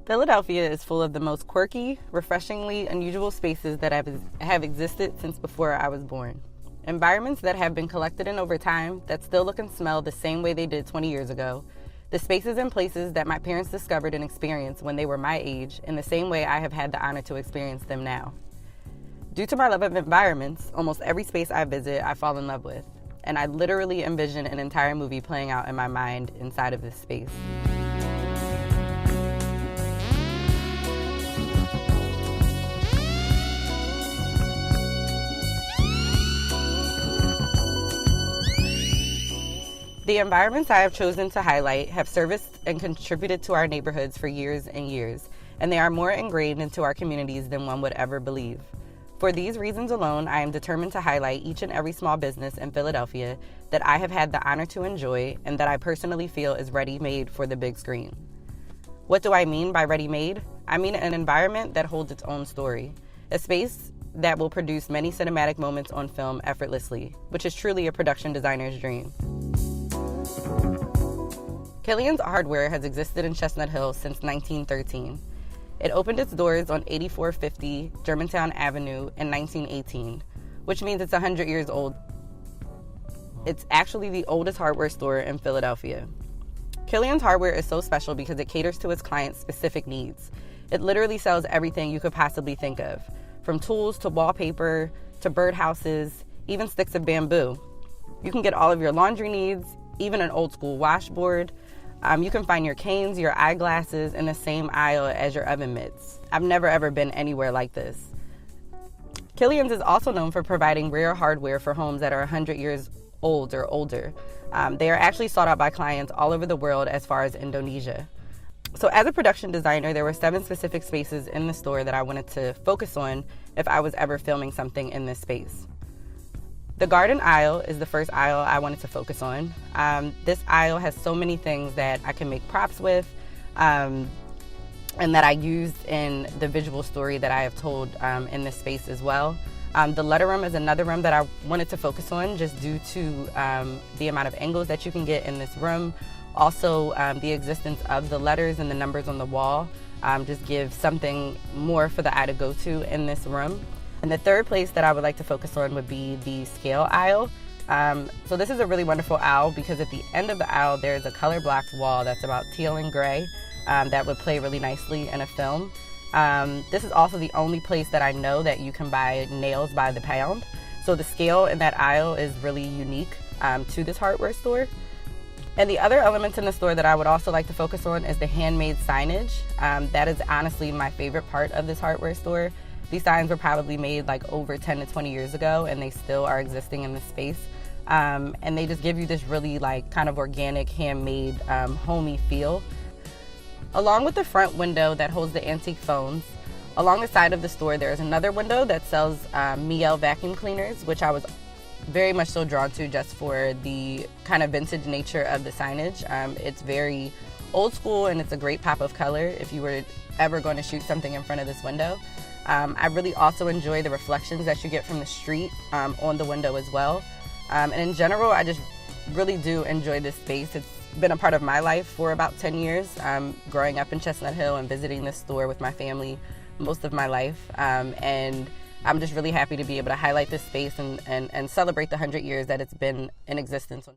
Philadelphia is full of the most quirky, refreshingly unusual spaces that have existed since before I was born. Environments that have been collected in over time that still look and smell the same way they did 20 years ago. The spaces and places that my parents discovered and experienced when they were my age in the same way I have had the honor to experience them now. Due to my love of environments, almost every space I visit I fall in love with, and I literally envision an entire movie playing out in my mind inside of this space. The environments I have chosen to highlight have serviced and contributed to our neighborhoods for years and years, and they are more ingrained into our communities than one would ever believe. For these reasons alone, I am determined to highlight each and every small business in Philadelphia that I have had the honor to enjoy and that I personally feel is ready-made for the big screen. What do I mean by ready-made? I mean an environment that holds its own story, a space that will produce many cinematic moments on film effortlessly, which is truly a production designer's dream. Killian's Hardware has existed in Chestnut Hill since 1913. It opened its doors on 8450 Germantown Avenue in 1918, which means it's 100 years old. It's actually the oldest hardware store in Philadelphia. Killian's Hardware is so special because it caters to its clients' specific needs. It literally sells everything you could possibly think of, from tools to wallpaper to birdhouses, even sticks of bamboo. You can get all of your laundry needs, even an old school washboard. You can find your canes, your eyeglasses in the same aisle as your oven mitts. I've never ever been anywhere like this. Killian's is also known for providing rare hardware for homes that are 100 years old or older. They are actually sought out by clients all over the world as far as Indonesia. So as a production designer, there were 7 specific spaces in the store that I wanted to focus on if I was ever filming something in this space. The garden aisle is the first aisle I wanted to focus on. This aisle has so many things that I can make props with and that I used in the visual story that I have told in this space as well. The letter room is another room that I wanted to focus on just due to the amount of angles that you can get in this room. Also, the existence of the letters and the numbers on the wall just gives something more for the eye to go to in this room. And the third place that I would like to focus on would be the scale aisle. So this is a really wonderful aisle because at the end of the aisle there's a color blocked wall that's about teal and gray that would play really nicely in a film. This is also the only place that I know that you can buy nails by the pound. So the scale in that aisle is really unique to this hardware store. And the other elements in the store that I would also like to focus on is the handmade signage. That is honestly my favorite part of this hardware store. These signs were probably made like over 10 to 20 years ago and they still are existing in this space. And they just give you this really like kind of organic, handmade, homey feel. Along with the front window that holds the antique phones, along the side of the store there is another window that sells Miele vacuum cleaners, which I was very much so drawn to just for the kind of vintage nature of the signage. It's very old school and it's a great pop of color if you were ever going to shoot something in front of this window. I really also enjoy the reflections that you get from the street on the window as well. And in general, I just really do enjoy this space. It's been a part of my life for about 10 years, growing up in Chestnut Hill and visiting this store with my family most of my life. And I'm just really happy to be able to highlight this space and celebrate the 100 years that it's been in existence.